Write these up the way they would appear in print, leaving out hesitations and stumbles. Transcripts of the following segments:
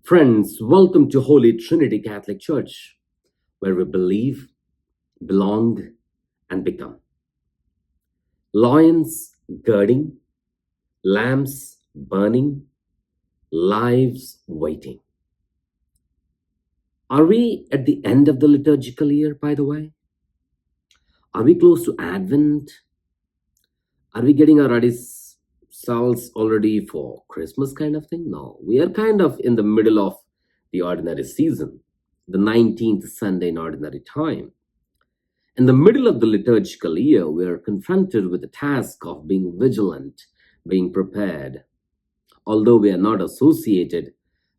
Friends, welcome to Holy Trinity Catholic Church, where we believe, belong, and become. Loins girding, lamps burning, lives waiting. Are we at the end of the liturgical year, by the way? Are we close to Advent? Are we getting our ourselves already for Christmas kind of thing? No, we are kind of in the middle of the ordinary season, the 19th Sunday in ordinary time. In the middle of the liturgical year, we are confronted with the task of being vigilant, being prepared. Although we are not associated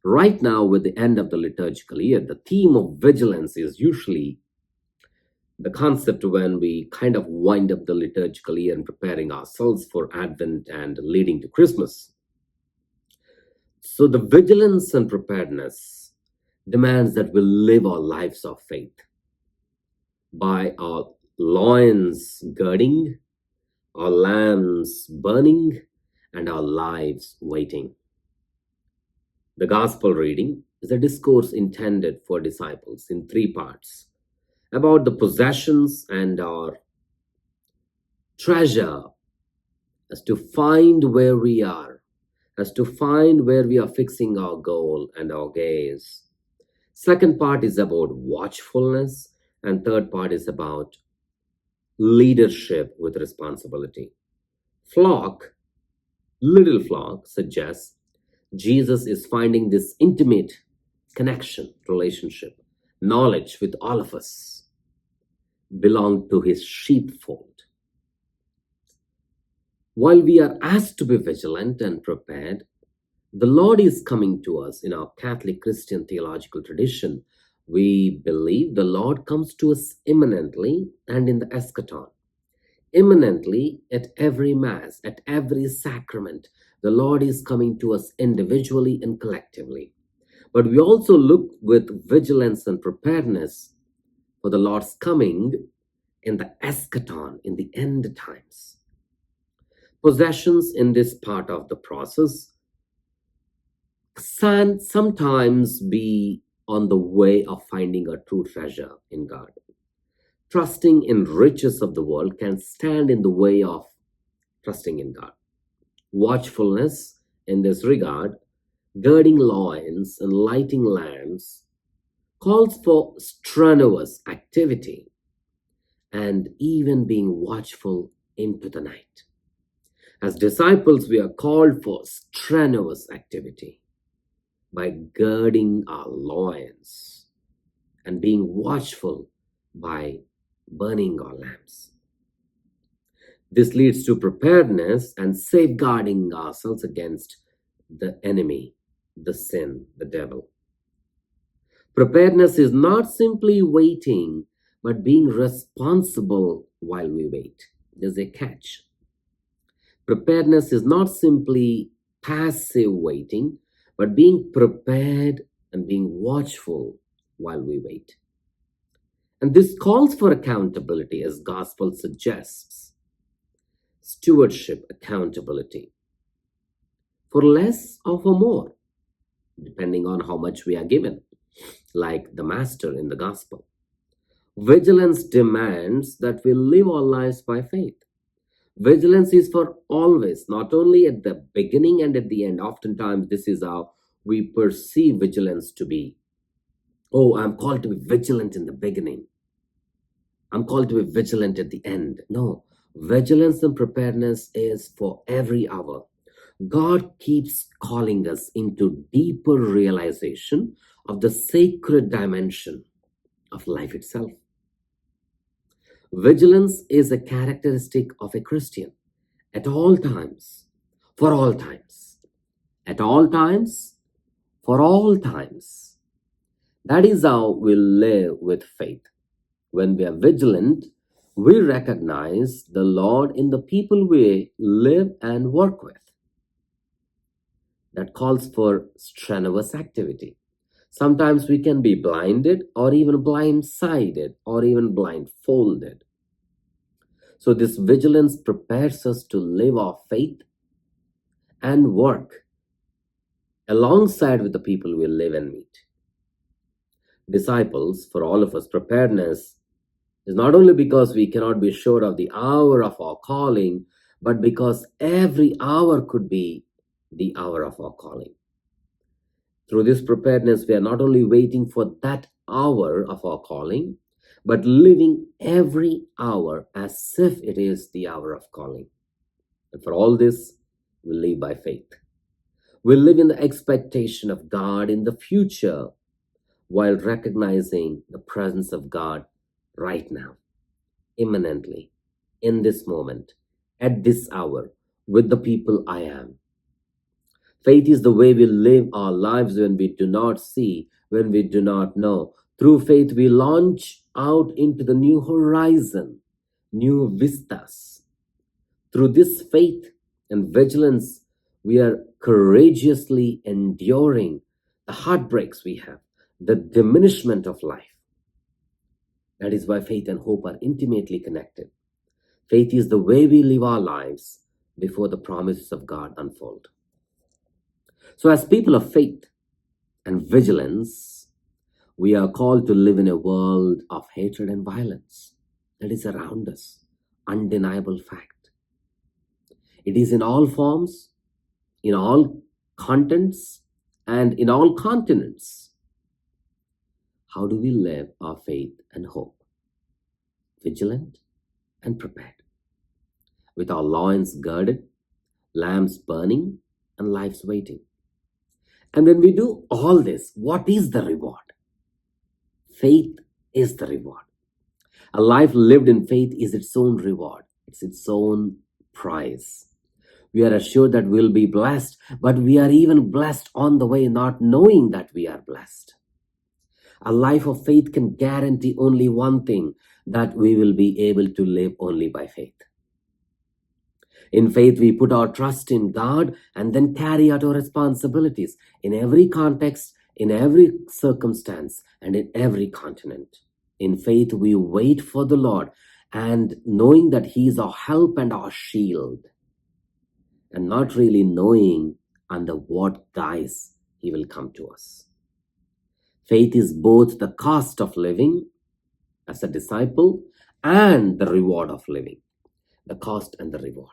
right now with the end of the liturgical year, the theme of vigilance is usually the concept when we kind of wind up the liturgical year and preparing ourselves for Advent and leading to Christmas. So the vigilance and preparedness demands that we live our lives of faith by our loins girding, our lamps burning, and our lives waiting. The gospel reading is a discourse intended for disciples in three parts about the possessions and our treasure, as to find where we are, as to find where we are fixing our goal and our gaze. Second part is about watchfulness, and third part is about leadership with responsibility. Little flock suggests Jesus is finding this intimate connection, relationship, knowledge with all of us belong to his sheepfold. While we are asked to be vigilant and prepared, the Lord is coming to us. In our Catholic Christian theological tradition, we believe the Lord comes to us imminently and in the eschaton. Imminently at every Mass, at every sacrament, the Lord is coming to us individually and collectively. But we also look with vigilance and preparedness for the Lord's coming in the eschaton, in the end times. Possessions in this part of the process can sometimes be on the way of finding a true treasure in God. Trusting in riches of the world can stand in the way of trusting in God. Watchfulness in this regard, girding loins and lighting lamps, calls for strenuous activity and even being watchful into the night. As disciples, we are called for strenuous activity by girding our loins and being watchful by burning our lamps. This leads to preparedness and safeguarding ourselves against the enemy, the sin, the devil. Preparedness is not simply waiting, but being responsible while we wait. There's a catch. Preparedness is not simply passive waiting, but being prepared and being watchful while we wait. And this calls for accountability, as gospel suggests. Stewardship, accountability. For less or for more, depending on how much we are given, like the master in the gospel. Vigilance demands that we live our lives by faith. Vigilance is for always, not only at the beginning and at the end. Oftentimes, this is how we perceive vigilance to be. Oh, I'm called to be vigilant in the beginning. I'm called to be vigilant at the end. No, vigilance and preparedness is for every hour. God keeps calling us into deeper realization of the sacred dimension of life itself. Vigilance is a characteristic of a Christian at all times, for all times, at all times, for all times. That is how we live with faith. When we are vigilant, we recognize the Lord in the people we live and work with. That calls for strenuous activity. Sometimes we can be blinded or even blindsided or even blindfolded. So this vigilance prepares us to live our faith and work alongside with the people we live and meet. Disciples, for all of us, preparedness is not only because we cannot be sure of the hour of our calling, but because every hour could be the hour of our calling. Through this preparedness, we are not only waiting for that hour of our calling, but living every hour as if it is the hour of calling. And for all this, we live by faith. We live in the expectation of God in the future while recognizing the presence of God right now, imminently, in this moment, at this hour, with the people I am. Faith is the way we live our lives when we do not see, when we do not know. Through faith, we launch out into the new horizon, new vistas. Through this faith and vigilance, we are courageously enduring the heartbreaks we have, the diminishment of life. That is why faith and hope are intimately connected. Faith is the way we live our lives before the promises of God unfold. So, as people of faith and vigilance, we are called to live in a world of hatred and violence that is around us, undeniable fact. It is in all forms, in all contents, and in all continents. How do we live our faith and hope? Vigilant and prepared, with our loins girded, lamps burning, and lives waiting. And when we do all this, what is the reward? Faith is the reward. A life lived in faith is its own reward. It's its own prize. We are assured that we'll be blessed, but we are even blessed on the way, not knowing that we are blessed. A life of faith can guarantee only one thing, that we will be able to live only by faith. In faith, we put our trust in God and then carry out our responsibilities in every context, in every circumstance, and in every continent. In faith, we wait for the Lord and knowing that He is our help and our shield, and not really knowing under what guise He will come to us. Faith is both the cost of living as a disciple and the reward of living, the cost and the reward.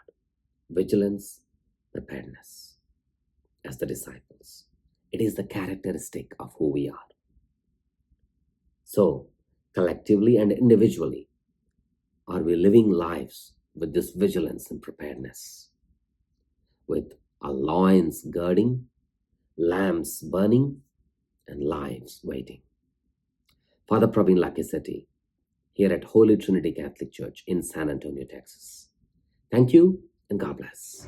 Vigilance, preparedness as the disciples. It is the characteristic of who we are. So, collectively and individually, are we living lives with this vigilance and preparedness? With our loins girding, lamps burning, and lives waiting. Father Praveen Lakiseti, here at Holy Trinity Catholic Church in San Antonio, Texas. Thank you, and God bless.